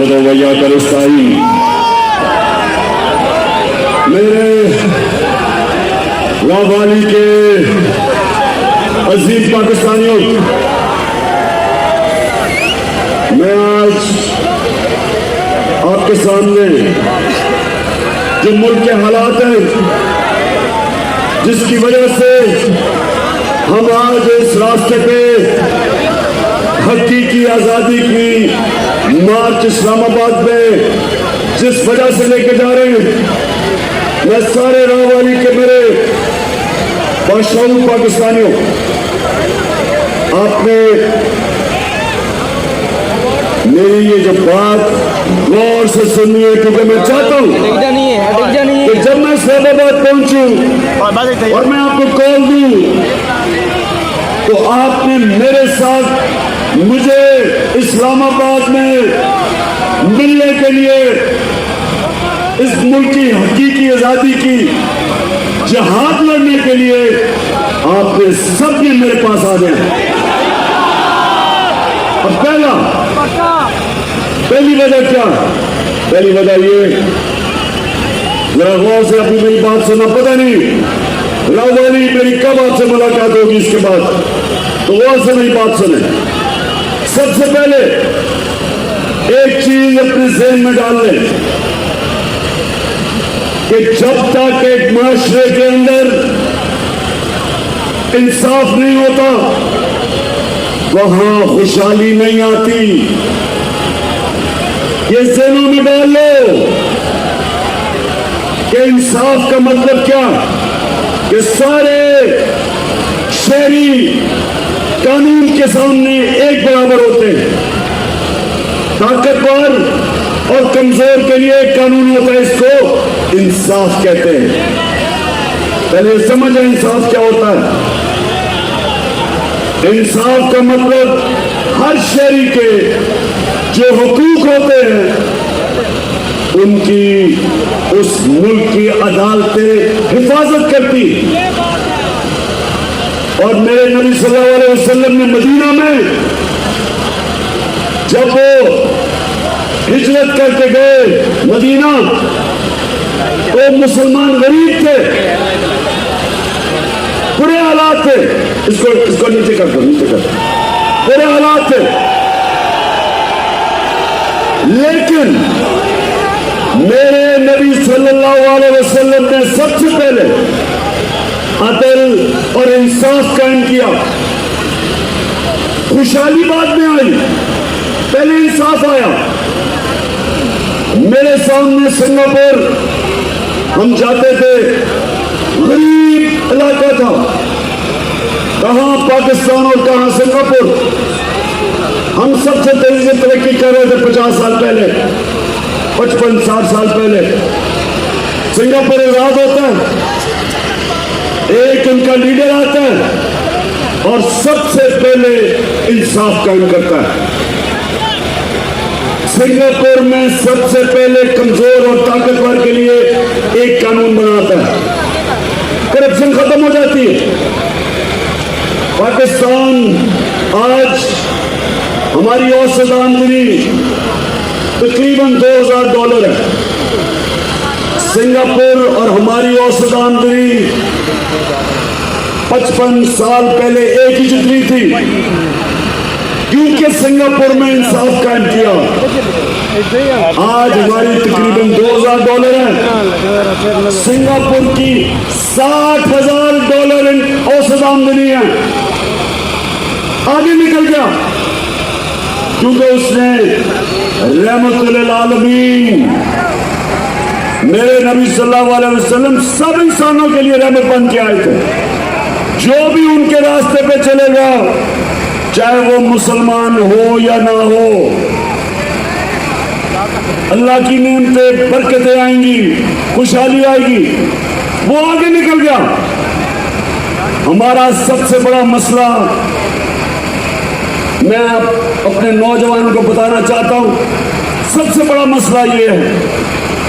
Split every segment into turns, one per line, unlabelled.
नहमदो व इय्याका नस्तईन। मेरे लावाली के अजीज पाकिस्तानियों, मैं आज आपके सामने जो मुल्क के हालात हैं, जिसकी वजह से हम आज इस रास्ते पे हकीकी आजादी की मार्च इस्लामाबाद में जिस वजह से लेके जा रहे हैं, मैं सारे रावाली के मेरे बादशाहों पाकिस्तानियों, आपने मेरी ये जो बात गौर से सुननी है, क्योंकि मैं चाहता हूँ कि जब मैं इस्लामाबाद पहुंचूं और मैं आपको कॉल दूं तो आपने मेरे साथ मुझे इस्लामाबाद में मिलने के लिए, इस मुल्क की हकीकी आजादी की जहाद लड़ने के लिए आपने सबने मेरे पास आ जाए। अब पहली वजह क्या? पहली वजह ये, जरा गौर से अपनी मेरी बात सुनना। पता नहीं रावाली मेरी कब आपसे मुलाकात होगी इसके बाद, तो गौर से मेरी बात सुने। सबसे पहले एक चीज अपने ज़हन में डाल लें कि जब तक एक माशरे के अंदर इंसाफ नहीं होता, वहां खुशहाली नहीं आती। ये ज़हनों में डाल लो कि इंसाफ का मतलब क्या, कि सारे शहरी कानून के सामने एक बराबर होते हैं। ताकतवर और कमजोर के लिए एक कानून होता है, इसको इंसाफ कहते हैं। पहले समझे इंसाफ क्या होता है। इंसाफ का मतलब हर शहरी के जो हुकूक होते हैं, उनकी उस मुल्क की अदालतें हिफाजत करती। और मेरे नबी सल्लल्लाहु अलैहि वसल्लम ने मदीना में जब वो हिजरत करके गए मदीना, तो मुसलमान गरीब थे, बुरे हालात थे। इसको नीचे कर दो, नीचे कर दो। बुरे हालात थे, लेकिन मेरे नबी सल्लल्लाहु अलैहि वसल्लम ने सबसे पहले अदल और इंसाफ कायम किया। खुशहाली बाद में आई, पहले इंसाफ आया। मेरे सामने सिंगापुर, हम जाते थे, गरीब इलाका था, कहां पाकिस्तान और कहां सिंगापुर। हम सबसे तेजी से तरक्की कर रहे थे 50 साल पहले, 55-60 साल पहले। सिंगापुर आजाद होता है, एक उनका लीडर आता है और सबसे पहले इंसाफ कायम करता है। सिंगापुर में सबसे पहले कमजोर और ताकतवर के लिए एक कानून बनाता है, करप्शन खत्म हो जाती है। पाकिस्तान आज हमारी औसत आमदनी तकरीबन $2000 है। सिंगापुर और हमारी औसत आमदनी 55 साल पहले एक ही जितनी थी, क्योंकि सिंगापुर में इंसाफ कायम किया। आज हमारी तकरीबन $2000 है, सिंगापुर की $60,000 औसत आमदनी है। आगे निकल गया क्योंकि उसने रहमतुल आलमीन, मेरे नबी सल्लल्लाहु अलैहि वसल्लम सब इंसानों के लिए रहमत बन के आए थे। जो भी उनके रास्ते पे चलेगा, चाहे वो मुसलमान हो या ना हो, अल्लाह की नेमतें, बरकतें आएंगी, खुशहाली आएगी। वो आगे निकल गया। हमारा सबसे बड़ा मसला, मैं अपने नौजवानों को बताना चाहता हूं, सबसे बड़ा मसला ये है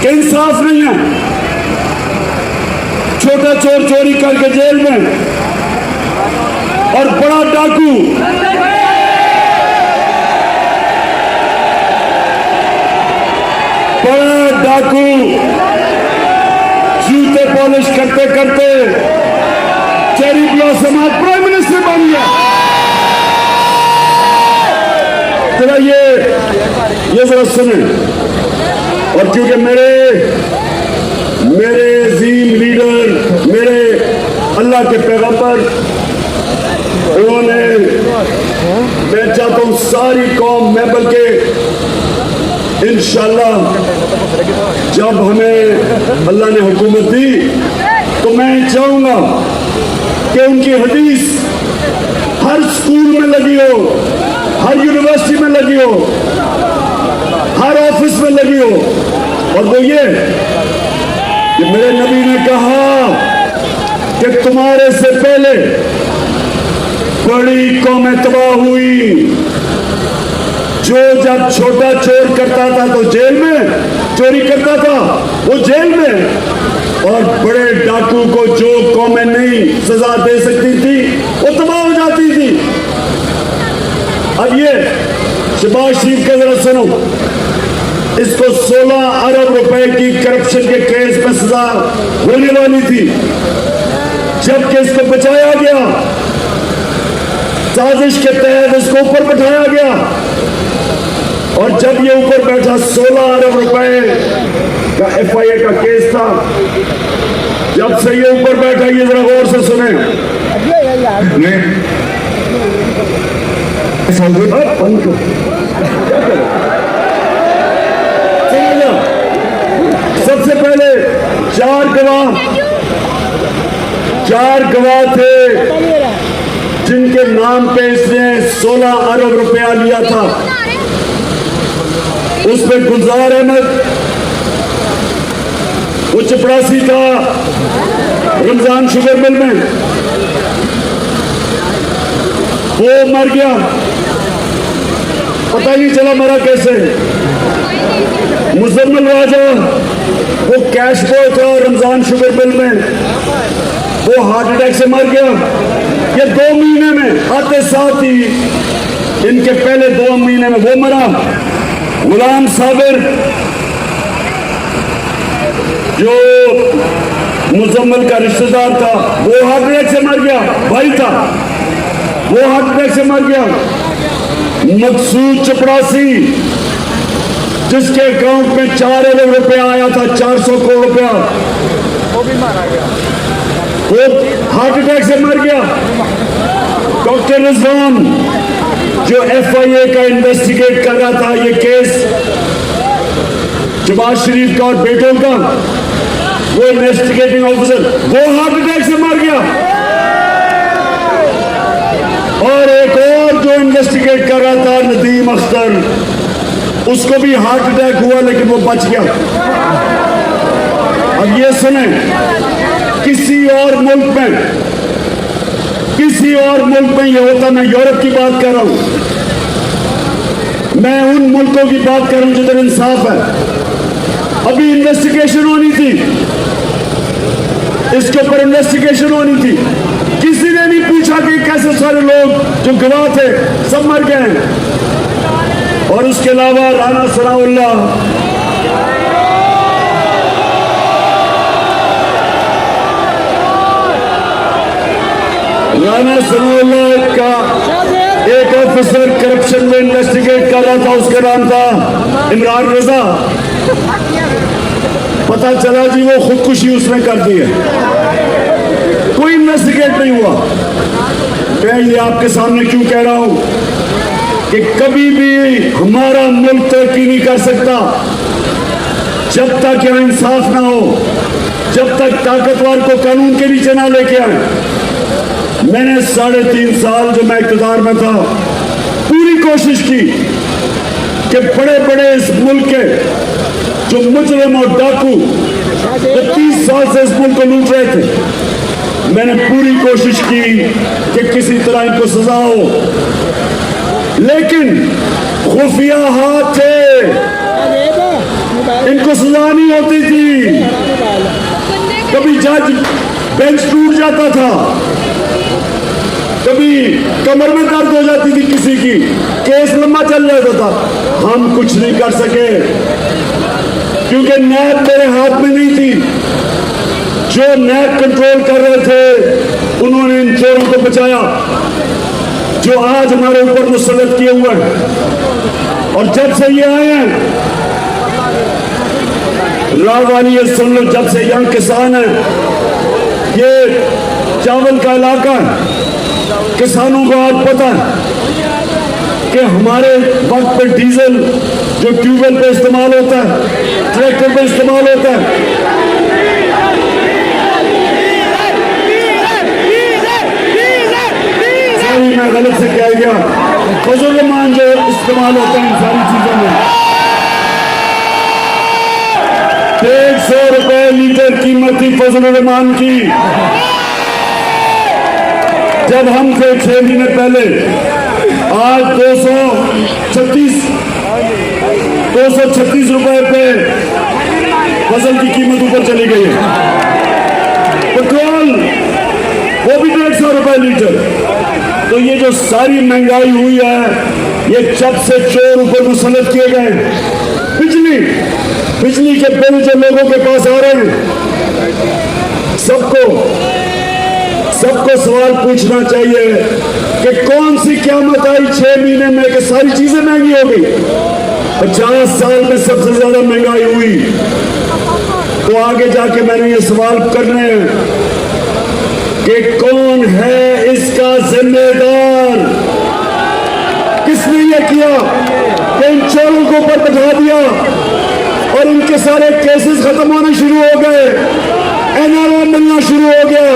कि इंसाफ नहीं है। छोटा चोर चोरी करके जेल में और बड़ा डाकू बड़ा डाकू जूते पॉलिश करते करते चेरी ब्लॉसम आज प्राइम मिनिस्टर बन गया। जरा ये जरा सुने। और क्योंकि मेरे अजीम लीडर, मेरे अल्लाह के पैगंबर, उन्होंने, मैं चाहता हूं सारी कौम में, बल्कि इंशाअल्लाह जब हमें अल्लाह ने हुकूमत दी तो मैं चाहूंगा कि उनकी हदीस हर स्कूल में लगी हो, हर यूनिवर्सिटी में लगी हो, हर ऑफिस में लगी हो। और वो ये कि मेरे नबी ने कहा कि तुम्हारे से पहले बड़ी कौमें तबाह हुई। जो जब छोटा चोर करता था तो जेल में चोरी करता था, वो जेल में। और बड़े डाकू को जो कौमें नहीं सजा दे सकती थी वो तबाह हो जाती थी। अब ये शहबाज शरीफ का जरा सुनो। इसको 16 अरब रुपए की करप्शन के केस में सजा होने वाली थी, जबकि इसको बचाया गया, साजिश के तहत इसको ऊपर बैठाया गया। और जब ये ऊपर बैठा 16 अरब रुपए का FIA का केस था, जब से ये ऊपर बैठा, ये जरा गौर से सुने। सबसे पहले चार गवाह थे जिनके नाम पे इसने 16 अरब रुपया लिया था। उसमें गुलजार अहमद, वो चपरासी था रमजान शुगर मिल में, वो मर गया, पता नहीं चला मरा कैसे। मुजम्मिल राजा, वो कैश बॉय था रमजान शुगर मिल में, वो हार्ट अटैक से मर गया। ये 2 महीने में आते साथ ही, इनके पहले 2 महीने में वो मरा। गुलाम साबिर जो मुजम्मिल का रिश्तेदार था, वो हार्ट अटैक से मर गया, भाई था, वो हार्ट अटैक से मर गया। मकसूद चपरासी, जिसके अकाउंट में 4 अरब रुपया आया था, 400 करोड़ रुपया, वो भी मारा गया, वो हार्ट अटैक से मर गया। डॉक्टर रिजवान जो FIA का इन्वेस्टिगेट कर रहा था ये केस शहबाज शरीफ का और बेटों का, वो इन्वेस्टिगेटिंग ऑफिसर, वो हार्ट अटैक से मर गया। और एक और जो इन्वेस्टिगेट कर रहा था नदीम अख्तर, उसको भी हार्ट अटैक हुआ लेकिन वो बच गया। अब ये सुने, किसी और मुल्क में ये होता, मैं यूरोप की बात कर रहा हूं, मैं उन मुल्कों की बात कर रहा हूं जिधर इंसाफ है। अभी इन्वेस्टिगेशन होनी थी, इसके ऊपर इन्वेस्टिगेशन होनी थी, किसी ने नहीं पूछा कि कैसे सारे लोग जो गवाह थे सब मर गए हैं। और उसके अलावा राना सनाउल्लाह, का एक ऑफिसर करप्शन में इन्वेस्टिगेट कर रहा था, उसका नाम था इमरान रजा। पता चला जी वो खुदकुशी उसने कर दी है, कोई इन्वेस्टिगेट नहीं हुआ। मैं ये आपके सामने क्यों कह रहा हूं कि कभी भी हमारा मुल्क तरक्की नहीं कर सकता जब तक यहाँ इंसाफ ना हो, जब तक ताकतवर को कानून के नीचे ना लेके आए। मैंने 3.5 साल जो मैं इक़्तिदार में था, पूरी कोशिश की कि बड़े बड़े इस मुल्क के जो मुजरिम और डाकू जो 30 साल से इस मुल्क को लूट रहे थे, मैंने पूरी कोशिश की कि किसी तरह इनको सजा हो, लेकिन खुफिया हाथ थे, इनको सजा नहीं होती थी। कभी जज बेंच टूट जाता था, कभी कमर में दर्द हो जाती थी किसी की, केस लंबा चल जाता था, हम कुछ नहीं कर सके। क्योंकि नैब मेरे हाथ में नहीं थी। जो नैब कंट्रोल कर रहे थे उन्होंने इन चोरों को बचाया जो आज हमारे ऊपर मुसल्लत किए हुए हैं। और जब से ये आए हैं, राव वाली ये सुन लो, जब से यहाँ किसान है, ये चावल का इलाका है, किसानों को आज पता है कि हमारे वक्त पे डीजल जो ट्यूबवेल पे इस्तेमाल होता है, ट्रैक्टर पे इस्तेमाल होता है, मैं गलत से कह गया, फजल-ए-मान जो इस्तेमाल होता है इन सारी चीजों में, 150 रुपए लीटर कीमत थी फजल-ए-मान की जब हम थे 6 महीने पहले। आज 236 रुपए पे फसल की कीमत ऊपर चली गई है। पेट्रोल वो भी 150 रुपए लीटर। तो ये जो सारी महंगाई हुई है, ये जब से चोर ऊपर मुसल्लत किए गए। बिजली के बिल जो लोगों के पास आ रहे हैं, सबको सवाल पूछना चाहिए कि कौन सी क़यामत आई 6 महीने में कि सारी चीजें महंगी हो गई। 50 साल में सबसे ज्यादा महंगाई हुई। तो आगे जाके मैंने ये सवाल करने हैं कि कौन है इसका जिम्मेदार, किसने ये किया कि इन चोरों को ऊपर बैठा दिया और इनके सारे केसेस खत्म होने शुरू हो गए, एनआरओ मिलना शुरू हो गया,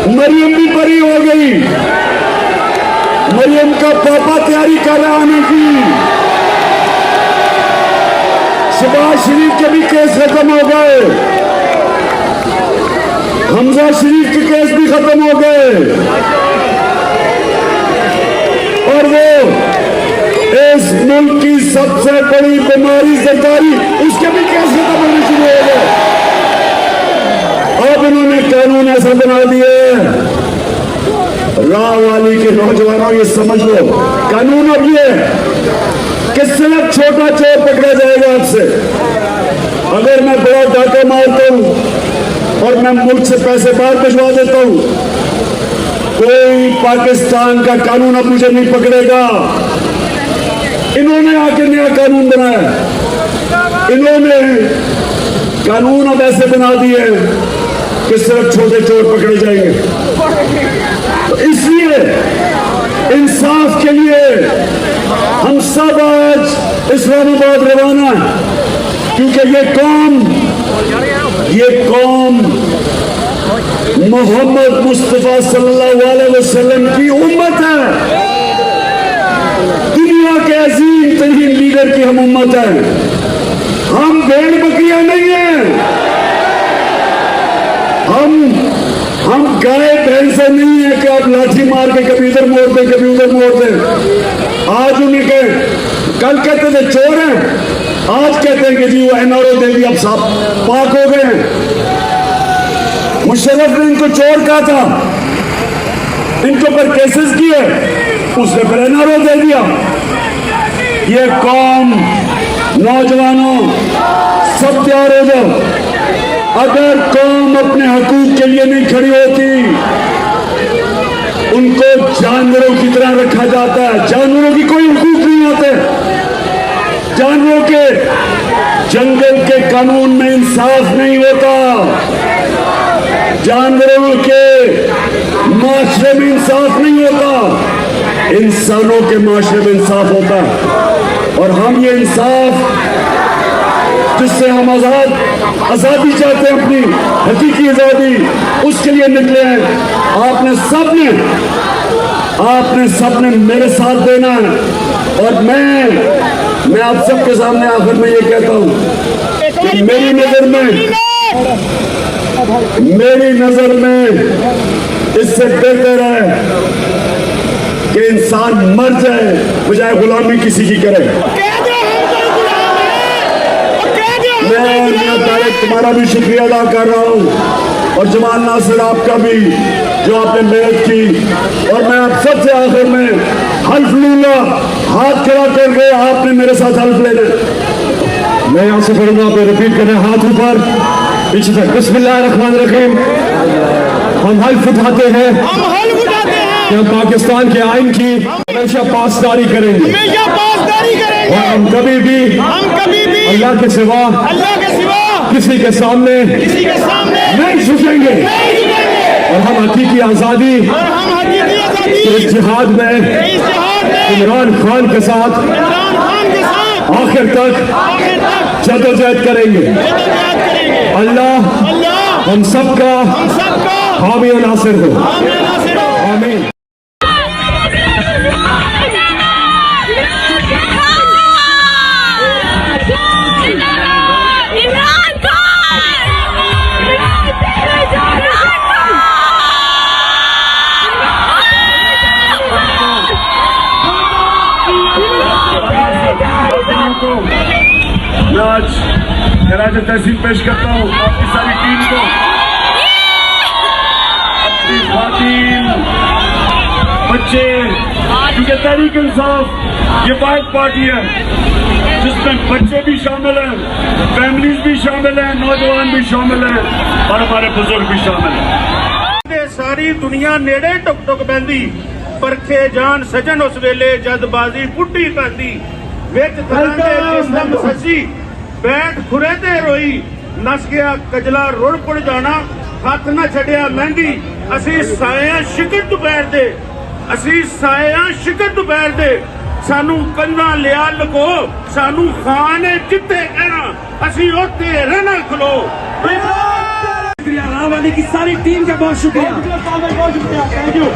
मरियम भी बरी हो गई, मरियम का पापा तैयारी कर रहा आने की, शहबाज शरीफ के भी केस खत्म हो गए, हमजा शरीफ के केस भी खत्म हो गए, और वो इस मुल्क की सबसे बड़ी बीमारी सरकारी, उसके भी केस खत्म होने शुरू हो गए। अब इन्होंने कानून ऐसा बना दिए, राव वाली के नौजवानों ये समझ लो, कानून अब ये कि सिर्फ छोटा चोर पकड़ा जाएगा आपसे। अगर मैं बड़ा डाका मारता हूं और मैं मुल्क से पैसे बाहर भिजवा देता हूं, कोई पाकिस्तान का कानून अब मुझे नहीं पकड़ेगा। इन्होंने आके नया कानून बनाया, इन्होंने कानून अब ऐसे बना दिए कि सिर्फ छोटे चोर पकड़े जाएंगे। तो इसलिए इंसाफ के लिए हम सब आज इस्लामाबाद रवाना है, क्योंकि ये कौम मोहम्मद मुस्तफा सल्लल्लाहु अलैहि वसल्लम की उम्मत है। दुनिया के अजीम तरीन लीडर की हम उम्मत है, हम भेड़ बकरियां नहीं हैं, हम गाय भैंसे नहीं है कि आप लाठी मार के कभी इधर मोड़ दे कभी उधर मोड़ दे। आज उन्हें कल कहते थे चोर हैं, आज कहते हैं कि जी वो एनआरओ दे दिया, अब साफ पाक हो गए हैं। मुशर्रफ ने इनको चोर कहा था, इनके ऊपर केसेस किए, उसने फिर एनआरओ दे दिया। ये कौम, नौजवानों सब तैयार हो जाओ। अगर कौम अपने हकूक के लिए नहीं खड़ी होती, उनको जानवरों की तरह रखा जाता है। जानवरों की कोई हकूक नहीं होते, जानवरों के जंगल के कानून में इंसाफ नहीं होता, जानवरों के माशरे में इंसाफ नहीं होता, इंसानों के माशरे में इंसाफ होता है। और हम ये इंसाफ जिससे हम आजादी चाहते हैं, अपनी हकीकी आजादी, उसके लिए निकले हैं। आपने सबने मेरे साथ देना है। और मैं आप सबके सामने आखिर में ये कहता हूं कि मेरी नजर में इससे बेहतर है कि इंसान मर जाए बजाय गुलामी किसी की करे। मैं तारिक तुम्हारा भी शुक्रिया अदा कर रहा हूँ और जमाल नासिर आपका भी, जो आपने मेहनत की। और मैं आप सबसे आखिर में हल्फ लूंगा, हाथ खड़ा करके आपने मेरे साथ हल्फ लेना। मैं यहाँ से पढ़ूंगा, आप रिपीट करना, हाथ ऊपर पीछे तक। बिस्मिल्लाहिर्रहमानिर्रहीम। हम हल्फ उठाते हैं कि हम पाकिस्तान के आइन की हमेशा पासदारी करेंगे और हम कभी भी अल्लाह के सिवा किसी के सामने नहीं झुकेंगे और हम हकीकी आजादी इस जिहाद में इमरान खान के साथ आखिर तक जदोजहद करेंगे। अल्लाह हम सबका हामी और नासिर हो। आमीन। मैं आज खराज तहसील पेश करता हूँ आपकी सारी टीम को, अपनी खातिन, बच्चे, क्योंकि तहरीक इंसाफ ये वाहिद पार्टी है जिसमें बच्चे भी शामिल हैं, फैमिलीज भी शामिल हैं, नौजवान भी शामिल हैं और हमारे बुजुर्ग भी शामिल हैं। सारी दुनिया नेड़े टुक टुक बहती, परखे जान सजन उस वेले जद बाजी बुढ़ी पैंदी, विच जिसम सची बैठ खुरे ते रोई, नस गया कजला रुड़ पुड़ जाना, हथ न छड़िया मेहंदी, असी साया शिकर दोपहर दे, असी साया शिकर दोपहर दे, सानू कंधा लिया लको, सानू खान जिथे कहना असी उत्थे रहना खलो।
राम वाली की सारी टीम का बहुत शुक्रिया, थैंक यू।